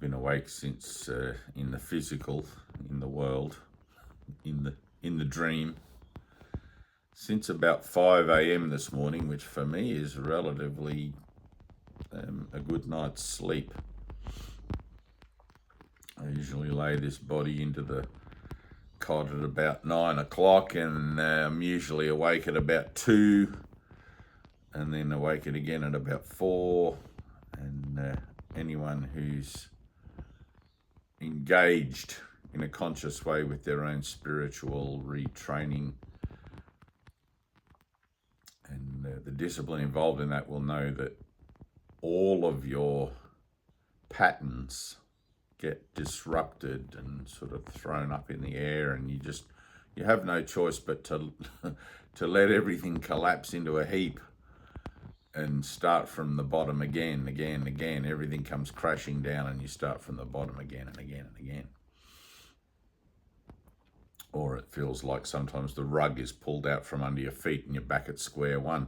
been awake since in the physical, in the world, in the dream, since about 5 a.m. this morning, which for me is relatively a good night's sleep. I usually lay this body into the cot at about 9 o'clock, and I'm usually awake at about 2, and then awake again at about 4. And anyone who's engaged in a conscious way with their own spiritual retraining and the discipline involved in that will know that all of your patterns get disrupted and sort of thrown up in the air, and you have no choice but to let everything collapse into a heap and start from the bottom again. Everything comes crashing down and you start from the bottom again and again and again. Or it feels like sometimes the rug is pulled out from under your feet and you're back at square one.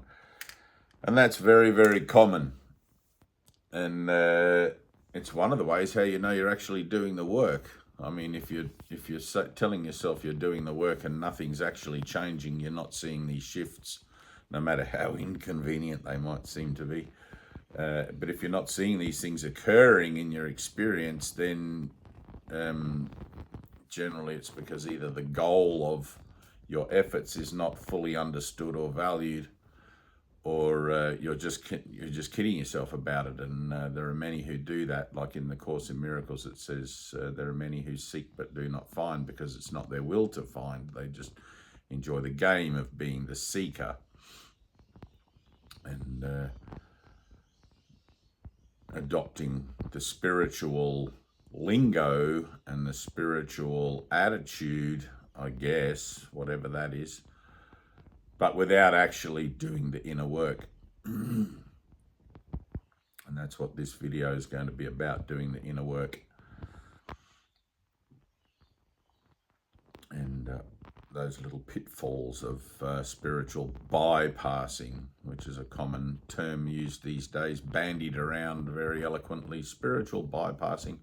And that's very, very common. And it's one of the ways how you know you're actually doing the work. I mean, if you're telling yourself you're doing the work and nothing's actually changing, you're not seeing these shifts, no matter how inconvenient they might seem to be. But if you're not seeing these things occurring in your experience, then generally it's because either the goal of your efforts is not fully understood or valued, or you're just kidding yourself about it. And there are many who do that. Like in the Course in Miracles, it says there are many who seek but do not find, because it's not their will to find. They just enjoy the game of being the seeker. And adopting the spiritual lingo and the spiritual attitude, I guess, whatever that is, but without actually doing the inner work. And that's what this video is going to be about, doing the inner work. And those little pitfalls of spiritual bypassing, which is a common term used these days, bandied around very eloquently, spiritual bypassing,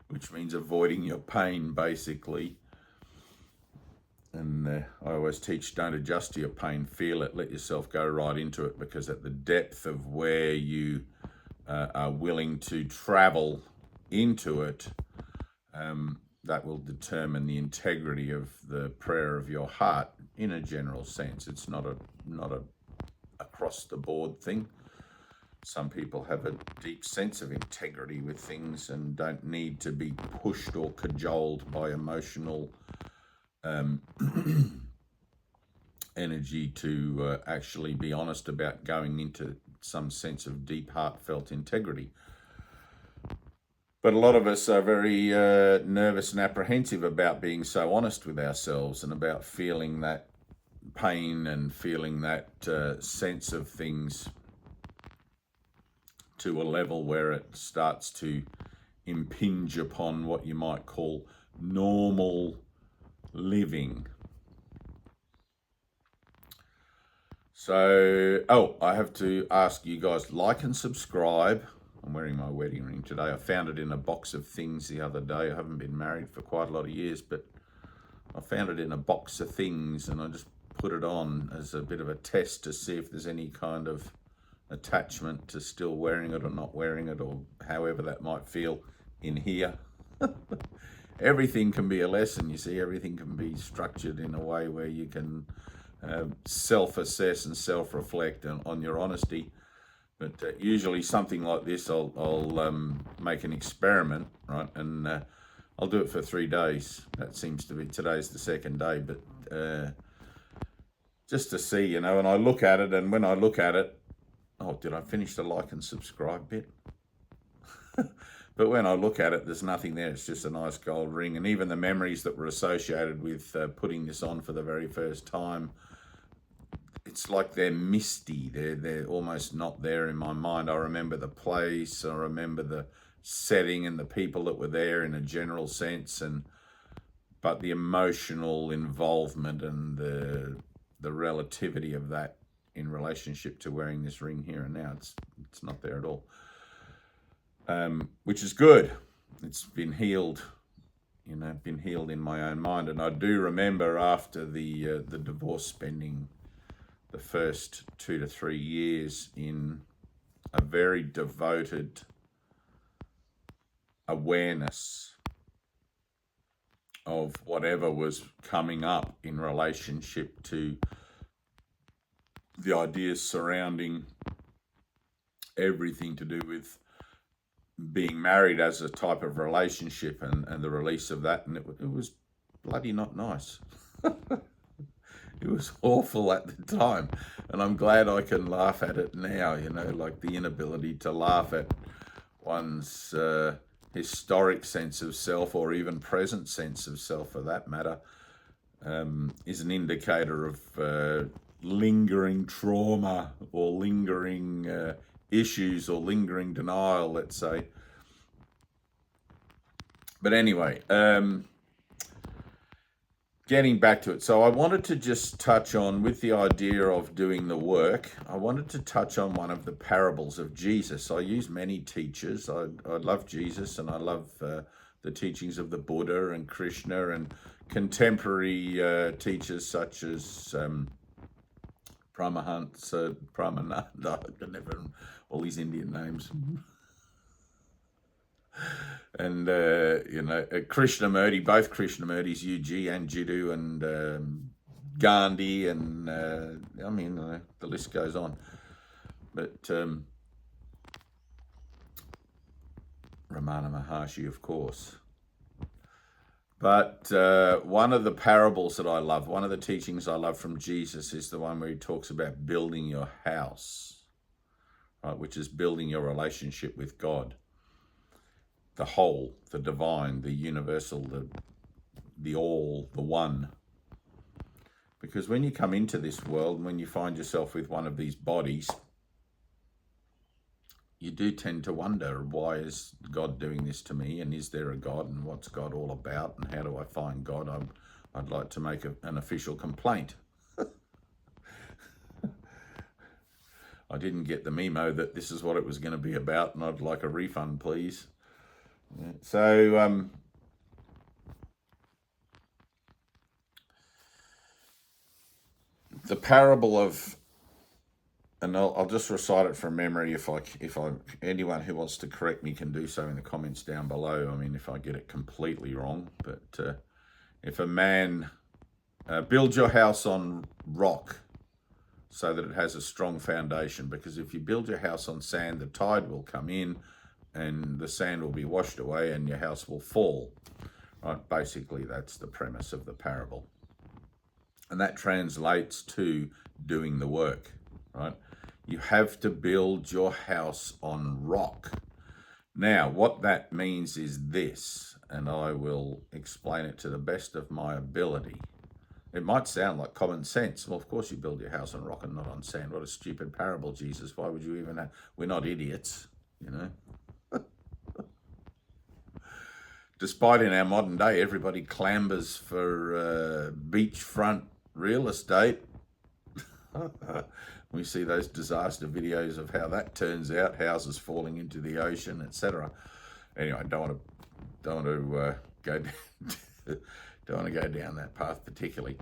which means avoiding your pain, basically. And I always teach, don't adjust to your pain, feel it, let yourself go right into it, because at the depth of where you are willing to travel into it, that will determine the integrity of the prayer of your heart in a general sense. It's not a across the board thing. Some people have a deep sense of integrity with things and don't need to be pushed or cajoled by emotional energy to actually be honest about going into some sense of deep heartfelt integrity. But a lot of us are very nervous and apprehensive about being so honest with ourselves, and about feeling that pain and feeling that sense of things to a level where it starts to impinge upon what you might call normal living. So, I have to ask you guys, like and subscribe. I'm wearing my wedding ring today. I found it in a box of things the other day. I haven't been married for quite a lot of years, but I found it in a box of things, and I just put it on as a bit of a test to see if there's any kind of attachment to still wearing it or not wearing it, or however that might feel in here. Everything can be a lesson, you see. Everything can be structured in a way where you can self-assess and self-reflect on your honesty. But usually something like this, I'll make an experiment, right? And I'll do it for 3 days. That seems to be, today's the second day, but just to see, and I look at it, and when I look at it, did I finish the like and subscribe bit? But when I look at it, there's nothing there. It's just a nice gold ring. And even the memories that were associated with putting this on for the very first time, it's like they're misty. They're almost not there in my mind. I remember the place. I remember the setting and the people that were there in a general sense. But the emotional involvement and the relativity of that in relationship to wearing this ring here and now, it's not there at all. which is good. It's been healed, been healed in my own mind. And I do remember after the divorce, spending the first 2 to 3 years in a very devoted awareness of whatever was coming up in relationship to the ideas surrounding everything to do with being married as a type of relationship, and the release of that. And it was bloody not nice. It was awful at the time, and I'm glad I can laugh at it now, like the inability to laugh at one's historic sense of self, or even present sense of self for that matter, is an indicator of lingering trauma, or lingering issues, or lingering denial, let's say. But anyway, getting back to it. So I wanted to just touch on, with the idea of doing the work, I wanted to touch on one of the parables of Jesus. I use many teachers. I love Jesus, and I love the teachings of the Buddha and Krishna, and contemporary teachers such as Brahmahansa, Brahmananda, all these Indian names. And, Krishnamurti, both Krishnamurtis, UG and Jiddu, and Gandhi, and the list goes on. But Ramana Maharshi, of course. But one of the parables that I love, one of the teachings I love from Jesus, is the one where he talks about building your house, right, which is building your relationship with God. The whole, the divine, the universal, the all, the one. Because when you come into this world, and when you find yourself with one of these bodies, you do tend to wonder, why is God doing this to me? And is there a God? And what's God all about? And how do I find God? I'd like to make an official complaint. I didn't get the memo that this is what it was going to be about, and I'd like a refund, please. So the parable of, and I'll just recite it from memory. If anyone who wants to correct me can do so in the comments down below. I mean, if I get it completely wrong, but if a man builds your house on rock, so that it has a strong foundation, because if you build your house on sand, the tide will come in, and the sand will be washed away, and your house will fall. Right? Basically, that's the premise of the parable. And that translates to doing the work, right? You have to build your house on rock. Now, what that means is this, and I will explain it to the best of my ability. It might sound like common sense. Well, of course you build your house on rock and not on sand. What a stupid parable, Jesus. Why would you even have... We're not idiots, Despite in our modern day, everybody clambers for beachfront real estate. We see those disaster videos of how that turns out, houses falling into the ocean, etc. Anyway, don't want to go down that path particularly.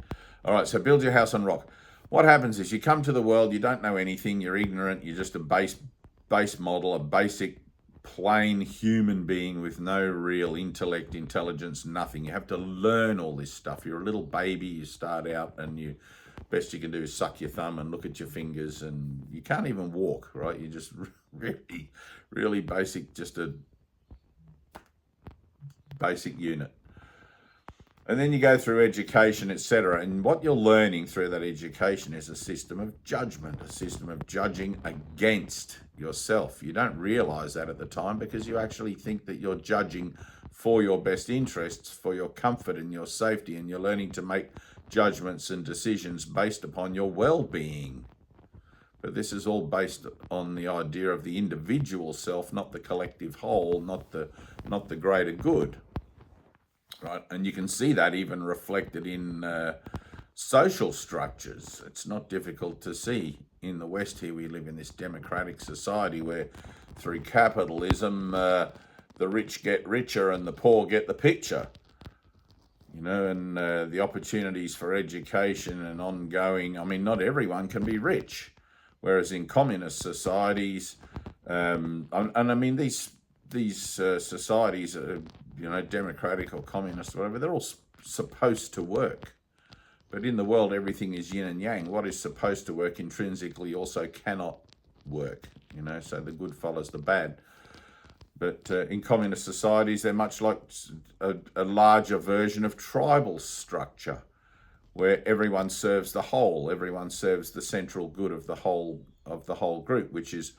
All right, so build your house on rock. What happens is you come to the world, you don't know anything, you're ignorant, you're just a base model, a basic plain human being with no real intellect, intelligence, nothing. You have to learn all this stuff. You're a little baby, you start out, and best you can do is suck your thumb and look at your fingers, and you can't even walk, right? You're just really, really basic, just a basic unit. And then you go through education, etc. And what you're learning through that education is a system of judgment, a system of judging against yourself. You don't realize that at the time, because you actually think that you're judging for your best interests, for your comfort and your safety, and you're learning to make judgments and decisions based upon your well-being. But this is all based on the idea of the individual self, not the collective whole, not the greater good. Right, and you can see that even reflected in social structures. It's not difficult to see in the West here. We live in this democratic society where through capitalism, the rich get richer and the poor get the picture. And the opportunities for education and ongoing, I mean, not everyone can be rich. Whereas in communist societies, and I mean, these societies, democratic or communist or whatever, they're all supposed to work. But in the world, everything is yin and yang. What is supposed to work intrinsically also cannot work, so the good follows the bad. But in communist societies, they're much like a larger version of tribal structure, where everyone serves the whole, everyone serves the central good of the whole group, which is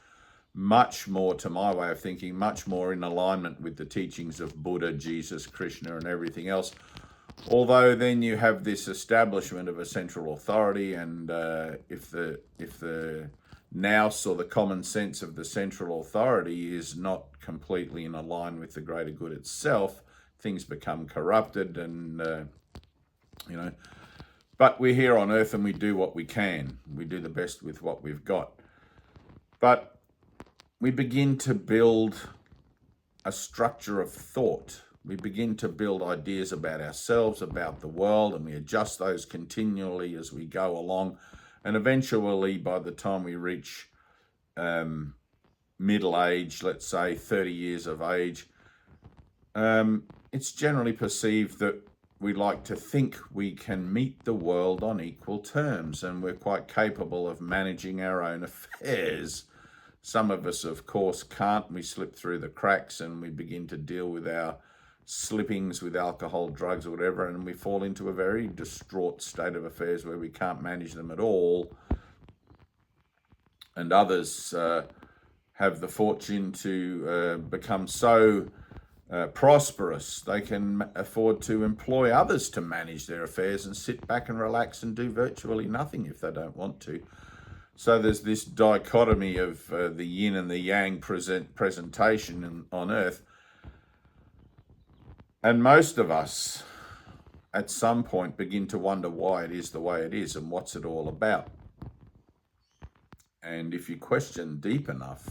much more, to my way of thinking, much more in alignment with the teachings of Buddha, Jesus, Krishna, and everything else. Although then you have this establishment of a central authority, and if the nous or the common sense of the central authority is not completely in line with the greater good itself, things become corrupted, and but we're here on earth and we do what we can. We do the best with what we've got. But we begin to build a structure of thought. We begin to build ideas about ourselves, about the world, and we adjust those continually as we go along. And eventually, by the time we reach middle age, let's say 30 years of age, it's generally perceived that we like to think we can meet the world on equal terms, and we're quite capable of managing our own affairs. Some of us, of course, can't. We slip through the cracks and we begin to deal with our slippings with alcohol, drugs, or whatever, and we fall into a very distraught state of affairs where we can't manage them at all. And others have the fortune to become so prosperous they can afford to employ others to manage their affairs and sit back and relax and do virtually nothing if they don't want to. So there's this dichotomy of the yin and the yang presentation on earth. And most of us, at some point, begin to wonder why it is the way it is and what's it all about. And if you question deep enough,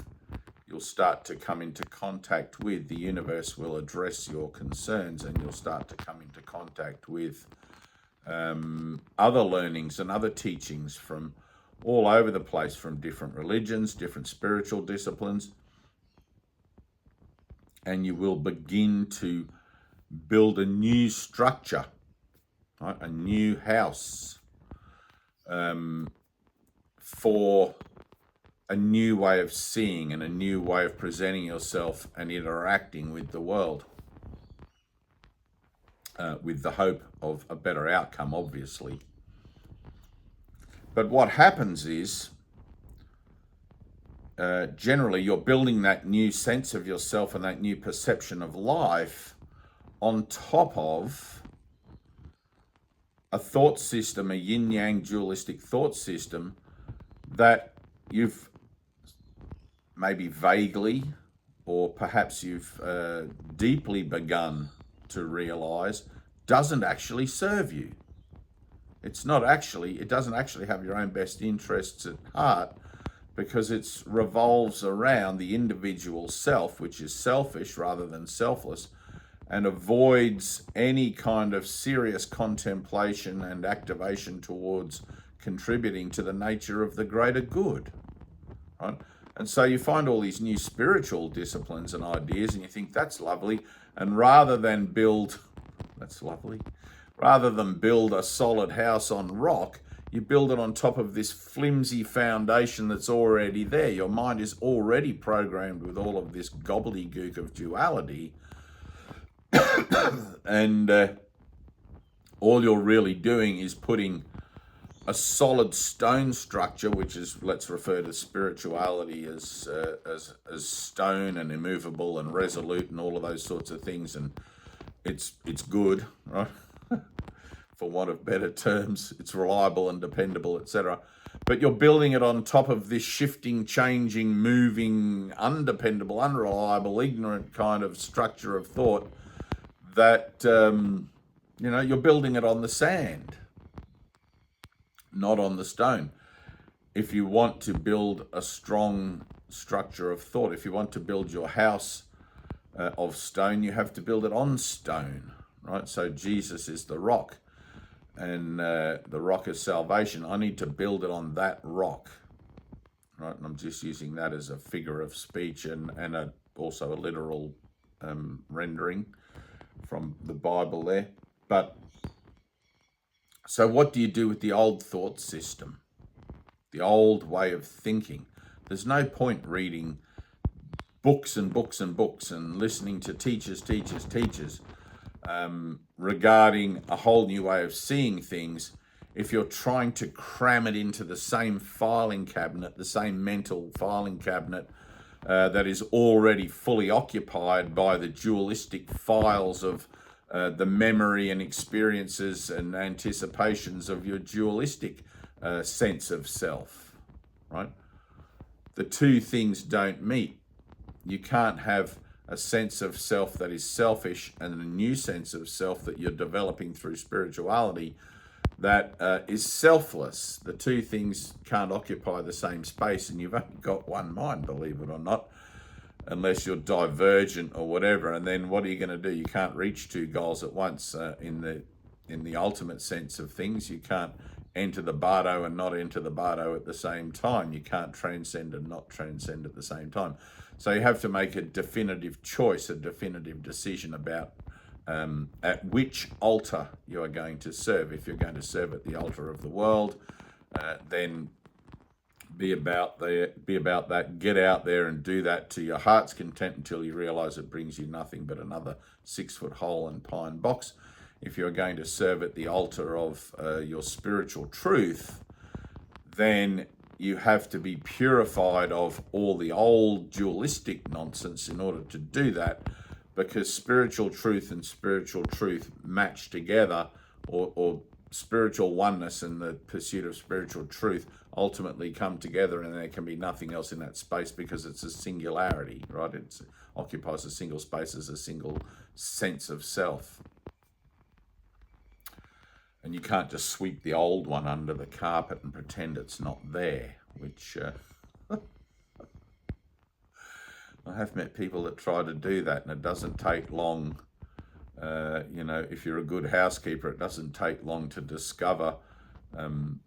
you'll start to come into contact with, the universe will address your concerns, and you'll start to come into contact with other learnings and other teachings from all over the place, from different religions, different spiritual disciplines. And you will begin to build a new structure, right? A new house for a new way of seeing and a new way of presenting yourself and interacting with the world, with the hope of a better outcome, obviously. But what happens is, generally, you're building that new sense of yourself and that new perception of life on top of a thought system, a yin-yang dualistic thought system that you've maybe vaguely, or perhaps you've deeply begun to realize doesn't actually serve you. It doesn't actually have your own best interests at heart, because it revolves around the individual self, which is selfish rather than selfless, and avoids any kind of serious contemplation and activation towards contributing to the nature of the greater good, right? And so you find all these new spiritual disciplines and ideas, and you think, that's lovely. And rather than build a solid house on rock, you build it on top of this flimsy foundation that's already there. Your mind is already programmed with all of this gobbledygook of duality. And all you're really doing is putting a solid stone structure, which is, let's refer to spirituality as stone and immovable and resolute and all of those sorts of things, and it's good, right? For want of better terms, it's reliable and dependable, etc. But you're building it on top of this shifting, changing, moving, undependable, unreliable, ignorant kind of structure of thought that you're building it on the sand, not on the stone. If you want to build a strong structure of thought. If you want to build your house of stone, you have to build it on stone, right? So Jesus is the rock, and the rock is salvation. I need to build it on that rock, right? And I'm just using that as a figure of speech and also a literal rendering from the Bible there. But so what do you do with the old thought system, the old way of thinking? There's no point reading books and books and books and listening to teachers regarding a whole new way of seeing things if you're trying to cram it into the same filing cabinet, the same mental filing cabinet that is already fully occupied by the dualistic files of the memory and experiences and anticipations of your dualistic sense of self, right? The two things don't meet. You can't have a sense of self that is selfish and a new sense of self that you're developing through spirituality that is selfless. The two things can't occupy the same space, and you've only got one mind, believe it or not, unless you're divergent or whatever. And then what are you going to do? You can't reach two goals at once in the ultimate sense of things. You can't enter the bardo and not enter the bardo at the same time. You can't transcend and not transcend at the same time. So you have to make a definitive choice, a definitive decision about at which altar you are going to serve. If you're going to serve at the altar of the world, then be about that. Get out there and do that to your heart's content until you realize it brings you nothing but another 6-foot hole and pine box. If you're going to serve at the altar of your spiritual truth, then you have to be purified of all the old dualistic nonsense in order to do that, because spiritual truth and spiritual truth match together, or spiritual oneness and the pursuit of spiritual truth ultimately come together, and there can be nothing else in that space because it's a singularity, right? It occupies a single space as a single sense of self. And you can't just sweep the old one under the carpet and pretend it's not there, which I have met people that try to do that, and it doesn't take long. If you're a good housekeeper, it doesn't take long to discover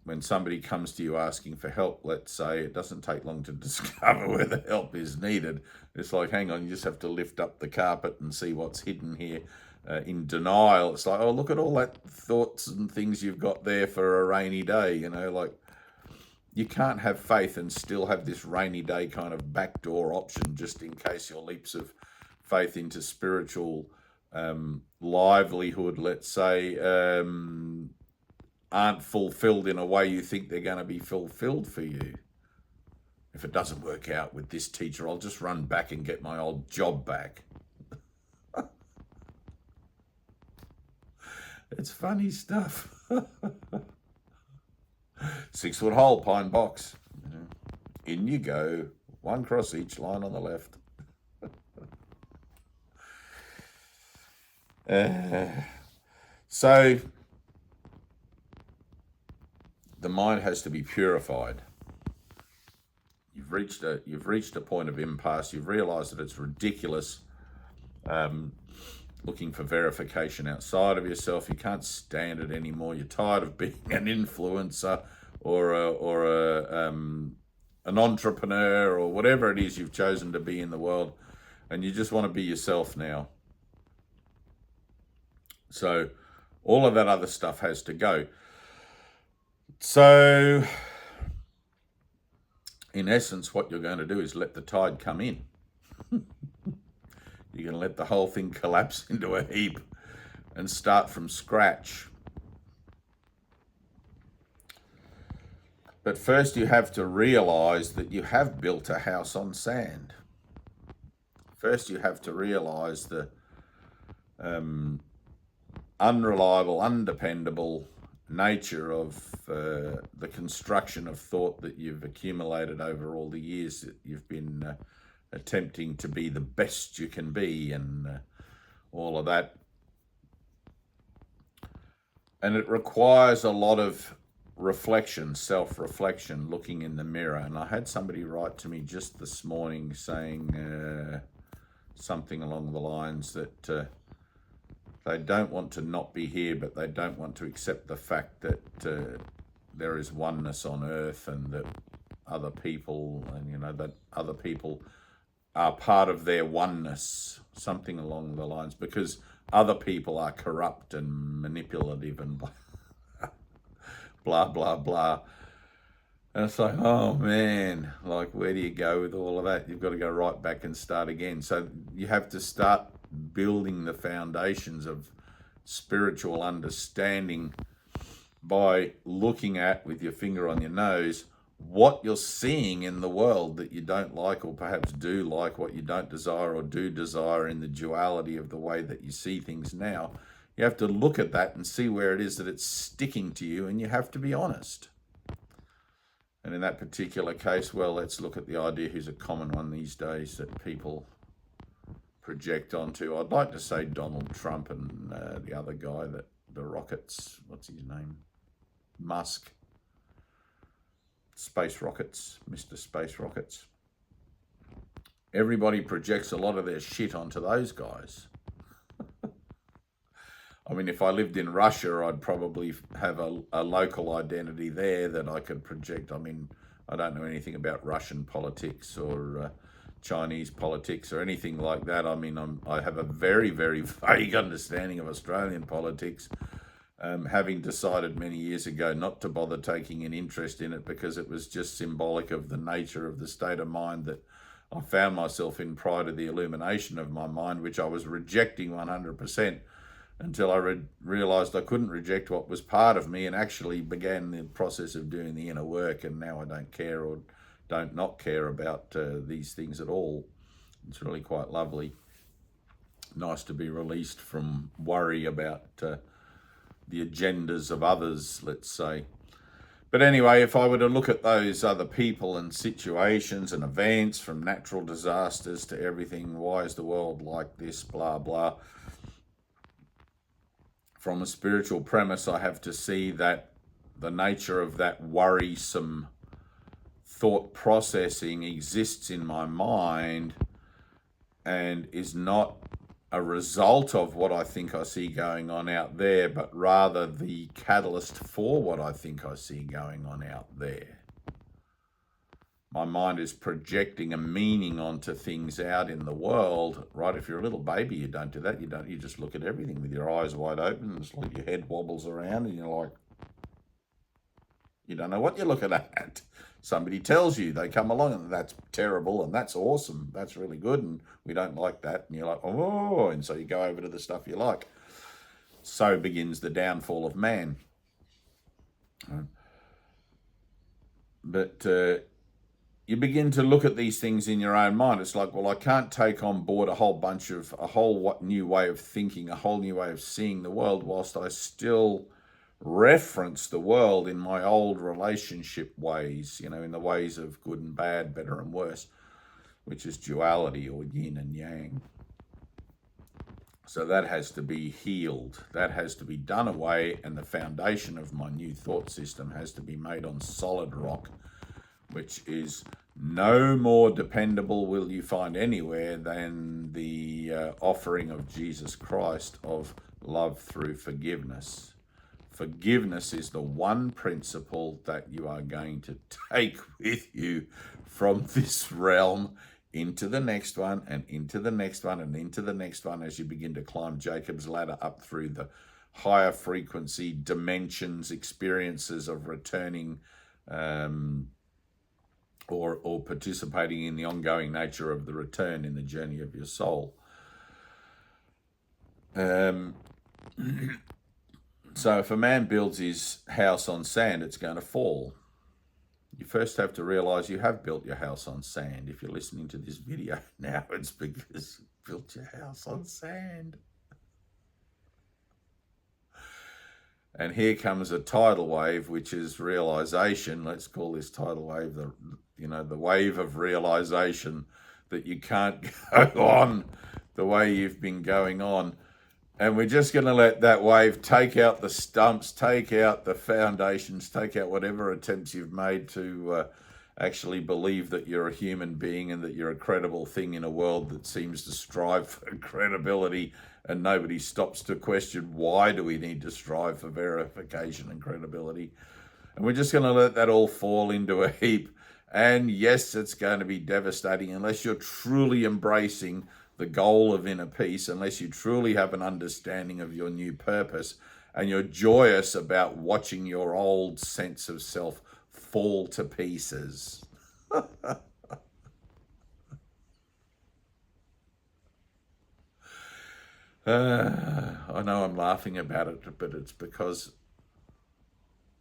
when somebody comes to you asking for help, let's say, it doesn't take long to discover where the help is needed. It's like, hang on, you just have to lift up the carpet and see what's hidden here. In denial, it's like, oh, look at all that thoughts and things you've got there for a rainy day, like you can't have faith and still have this rainy day kind of backdoor option just in case your leaps of faith into spiritual livelihood, let's say, aren't fulfilled in a way you think they're going to be fulfilled for you. If it doesn't work out with this teacher, I'll just run back and get my old job back. It's funny stuff. 6-foot hole, pine box. In you go. One cross each line on the left. So the mind has to be purified. You've reached a point of impasse. You've realized that it's ridiculous looking for verification outside of yourself. You can't stand it anymore. You're tired of being an influencer or an entrepreneur or whatever it is you've chosen to be in the world, and you just want to be yourself now. So all of that other stuff has to go. So in essence, what you're going to do is let the tide come in. You're going to let the whole thing collapse into a heap and start from scratch. But first you have to realize that you have built a house on sand. First you have to realize the unreliable, undependable nature of the construction of thought that you've accumulated over all the years that you've been attempting to be the best you can be and all of that. And it requires a lot of reflection, self-reflection, looking in the mirror. And I had somebody write to me just this morning saying something along the lines that they don't want to not be here, but they don't want to accept the fact that there is oneness on earth, and that other people, and that other people are part of their oneness, something along the lines, because other people are corrupt and manipulative and blah, blah, blah. And it's like, oh man, like, where do you go with all of that? You've got to go right back and start again. So you have to start building the foundations of spiritual understanding by looking at, with your finger on your nose, what you're seeing in the world that you don't like, or perhaps do like, what you don't desire or do desire, in the duality of the way that you see things now. You have to look at that and see where it is that it's sticking to you, and you have to be honest. And in that particular case, well, let's look at the idea, who's a common one these days that people project onto. I'd like to say Donald Trump and the other guy, that the rockets, what's his name? Musk. Space rockets, Mr. Space Rockets. Everybody projects a lot of their shit onto those guys. I mean, if I lived in Russia, I'd probably have a local identity there that I could project. I mean, I don't know anything about Russian politics or Chinese politics or anything like that. I mean, I have a very, very vague understanding of Australian politics, having decided many years ago not to bother taking an interest in it, because it was just symbolic of the nature of the state of mind that I found myself in prior to the illumination of my mind, which I was rejecting 100%, until I realized I couldn't reject what was part of me, and actually began the process of doing the inner work. And now I don't care, or don't not care about these things at all. It's really quite lovely. Nice to be released from worry about the agendas of others, let's say. But anyway, if I were to look at those other people and situations and events, from natural disasters to everything, why is the world like this, blah, blah. From a spiritual premise, I have to see that the nature of that worrisome thought processing exists in my mind, and is not a result of what I think I see going on out there, but rather the catalyst for what I think I see going on out there. My mind is projecting a meaning onto things out in the world, right? If you're a little baby, you don't do that. You just look at everything with your eyes wide open. It's like your head wobbles around and you're like, you don't know what you're looking at. Somebody tells you, they come along, and that's terrible, and that's awesome, that's really good, and we don't like that. And you're like, oh, and so you go over to the stuff you like. So begins the downfall of man. But you begin to look at these things in your own mind. It's like, well, I can't take on board a whole new way of thinking, a whole new way of seeing the world, whilst I still reference the world in my old relationship ways, in the ways of good and bad, better and worse, which is duality, or yin and yang. So that has to be healed. That has to be done away, and the foundation of my new thought system has to be made on solid rock, which is no more dependable will you find anywhere than the offering of Jesus Christ of love through forgiveness. Forgiveness is the one principle that you are going to take with you from this realm into the next one, and into the next one, and into the next one, as you begin to climb Jacob's ladder up through the higher frequency dimensions, experiences of returning or participating in the ongoing nature of the return in the journey of your soul. So if a man builds his house on sand, it's going to fall. You first have to realize you have built your house on sand. If you're listening to this video now, it's because you built your house on sand. And here comes a tidal wave, which is realization. Let's call this tidal wave the wave of realization that you can't go on the way you've been going on. And we're just going to let that wave take out the stumps, take out the foundations, take out whatever attempts you've made to actually believe that you're a human being and that you're a credible thing in a world that seems to strive for credibility, and nobody stops to question, why do we need to strive for verification and credibility? And we're just going to let that all fall into a heap. And yes, it's going to be devastating unless you're truly embracing the goal of inner peace, unless you truly have an understanding of your new purpose, and you're joyous about watching your old sense of self fall to pieces. I know I'm laughing about it, but it's because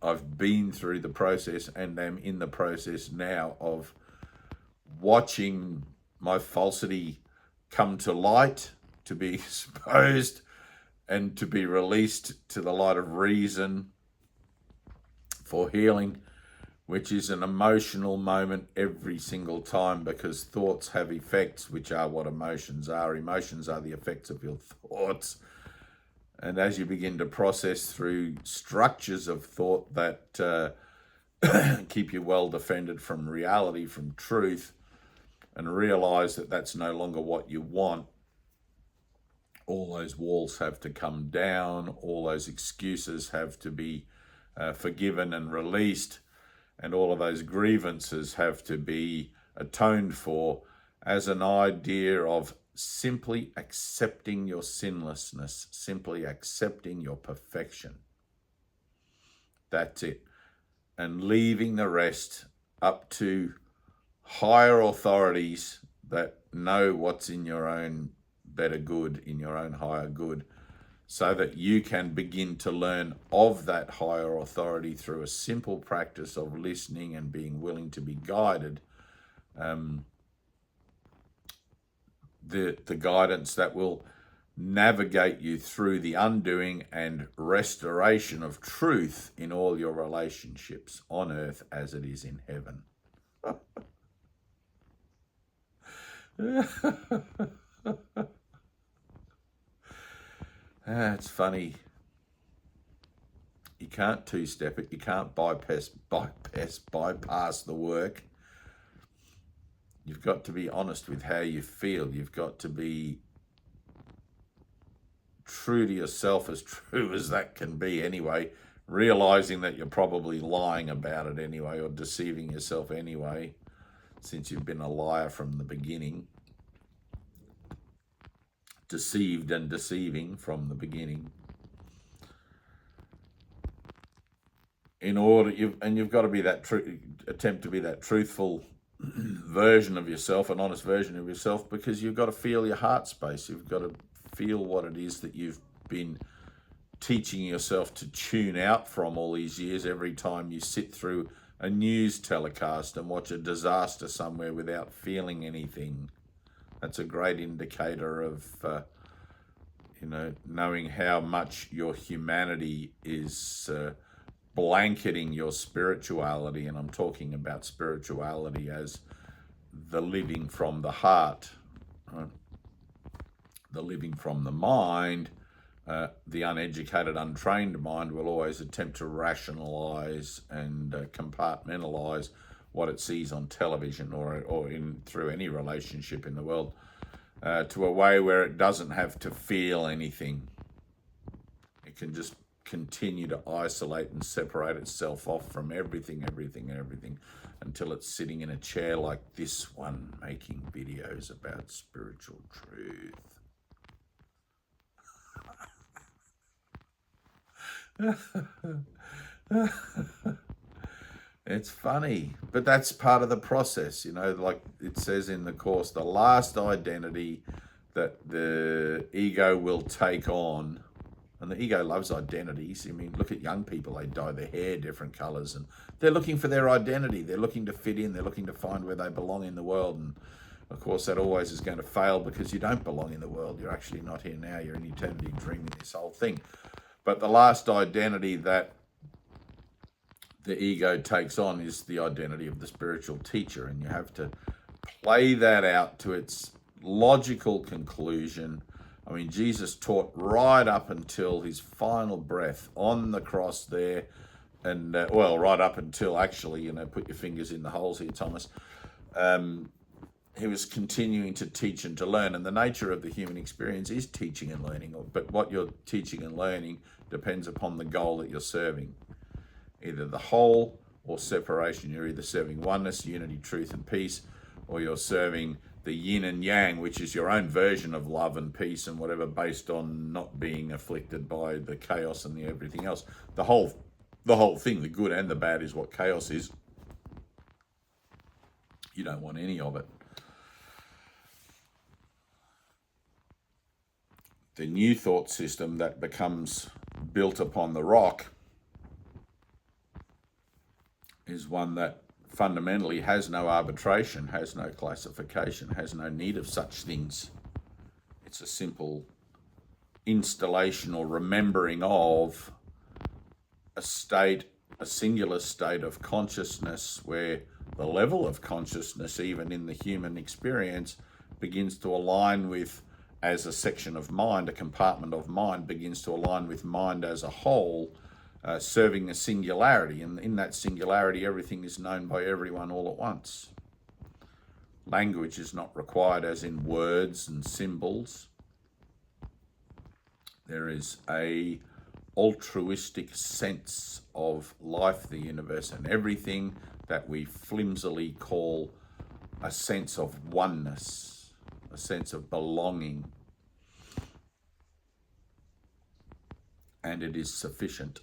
I've been through the process and am in the process now of watching my falsity come to light, to be exposed, and to be released to the light of reason for healing, which is an emotional moment every single time, because thoughts have effects, which are what emotions are. Emotions are the effects of your thoughts. And as you begin to process through structures of thought that keep you well defended from reality, from truth, and realize that that's no longer what you want, all those walls have to come down, all those excuses have to be forgiven and released, and all of those grievances have to be atoned for, as an idea of simply accepting your sinlessness, simply accepting your perfection. That's it. And leaving the rest up to higher authorities that know what's in your own better good, in your own higher good, so that you can begin to learn of that higher authority through a simple practice of listening and being willing to be guided. The guidance that will navigate you through the undoing and restoration of truth in all your relationships on earth as it is in heaven. It's funny. You can't two-step it. You can't bypass the work. You've got to be honest with how you feel. You've got to be true to yourself, as true as that can be anyway, realizing that you're probably lying about it anyway, or deceiving yourself anyway, since you've been a liar from the beginning. Deceived and deceiving from the beginning. You've got to be that attempt to be that truthful version of yourself, an honest version of yourself, because you've got to feel your heart space. You've got to feel what it is that you've been teaching yourself to tune out from all these years, every time you sit through a news telecast and watch a disaster somewhere without feeling anything. That's a great indicator of, knowing how much your humanity is blanketing your spirituality. And I'm talking about spirituality as the living from the heart, right? The living from the mind. The uneducated, untrained mind will always attempt to rationalize and compartmentalize what it sees on television or through any relationship in the world, to a way where it doesn't have to feel anything. It can just continue to isolate and separate itself off from everything, until it's sitting in a chair like this one, making videos about spiritual truth. It's funny, but that's part of the process, like it says in the Course, the last identity that the ego will take on, and the ego loves identities. I mean, look at young people, they dye their hair different colors, and they're looking for their identity. They're looking to fit in. They're looking to find where they belong in the world. And of course, that always is going to fail, because you don't belong in the world. You're actually not here now. You're in eternity dreaming this whole thing. But the last identity that the ego takes on is the identity of the spiritual teacher, and you have to play that out to its logical conclusion I mean, Jesus taught right up until his final breath on the cross there, and well, right up until actually, you know, put your fingers in the holes here, Thomas. He was continuing to teach and to learn, and the nature of the human experience is teaching and learning. But what you're teaching and learning depends upon the goal that you're serving, either the whole or separation. You're either serving oneness, unity, truth, and peace, or you're serving the yin and yang, which is your own version of love and peace and whatever, based on not being afflicted by the chaos and the everything else. The whole thing, the good and the bad, is what chaos is. You don't want any of it. The new thought system that becomes built upon the rock is one that fundamentally has no arbitration, has no classification, has no need of such things. It's a simple installation or remembering of a state, a singular state of consciousness, where the level of consciousness, even in the human experience, begins to align with, as a section of mind, a compartment of mind, begins to align with mind as a whole, serving a singularity. And in that singularity, everything is known by everyone all at once. Language is not required, as in words and symbols. There is a altruistic sense of life, the universe, and everything that we flimsily call a sense of oneness, a sense of belonging. And it is sufficient.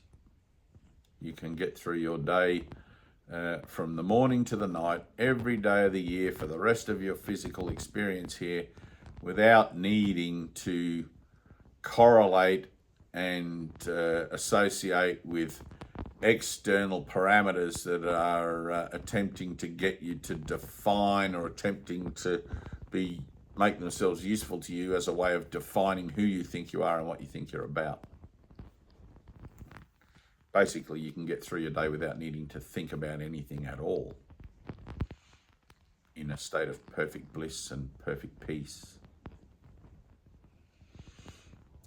You can get through your day from the morning to the night, every day of the year, for the rest of your physical experience here, without needing to correlate and associate with external parameters that are attempting to get you to define, or attempting to make themselves useful to you as a way of defining who you think you are and what you think you're about. Basically, you can get through your day without needing to think about anything at all, in a state of perfect bliss and perfect peace.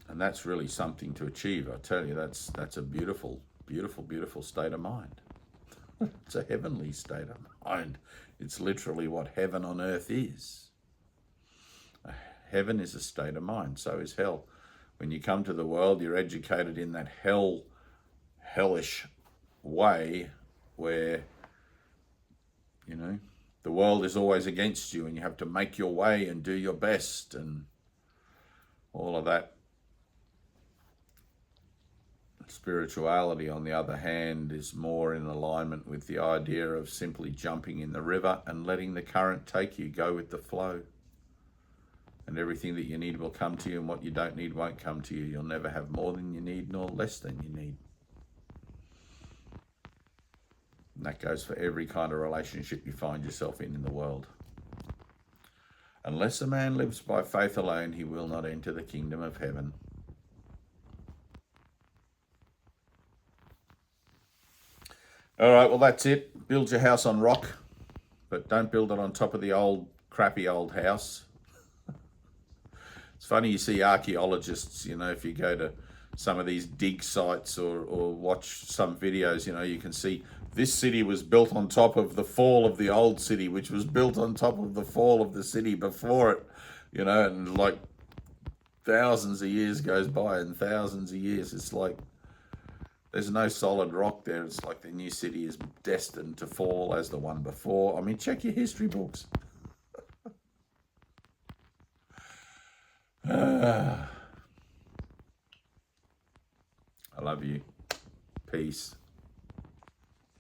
And that's really something to achieve. I tell you, that's a beautiful, beautiful, beautiful state of mind. It's a heavenly state of mind. It's literally what heaven on earth is. Heaven is a state of mind, so is hell. When you come to the world, you're educated in that hellish way where, you know, the world is always against you and you have to make your way and do your best and all of that. Spirituality, on the other hand, is more in alignment with the idea of simply jumping in the river and letting the current take you, go with the flow. And everything that you need will come to you, and what you don't need won't come to you. You'll never have more than you need, nor less than you need. And that goes for every kind of relationship you find yourself in the world. Unless a man lives by faith alone, he will not enter the kingdom of heaven. All right, well, that's it. Build your house on rock, but don't build it on top of the old, crappy old house. It's funny, you see archaeologists, you know, if you go to some of these dig sites or watch some videos, you know, you can see this city was built on top of the fall of the old city, which was built on top of the fall of the city before it, you know, and like thousands of years goes by, and thousands of years, it's like there's no solid rock there. It's like the new city is destined to fall as the one before. I mean, check your history books. I love you. Peace.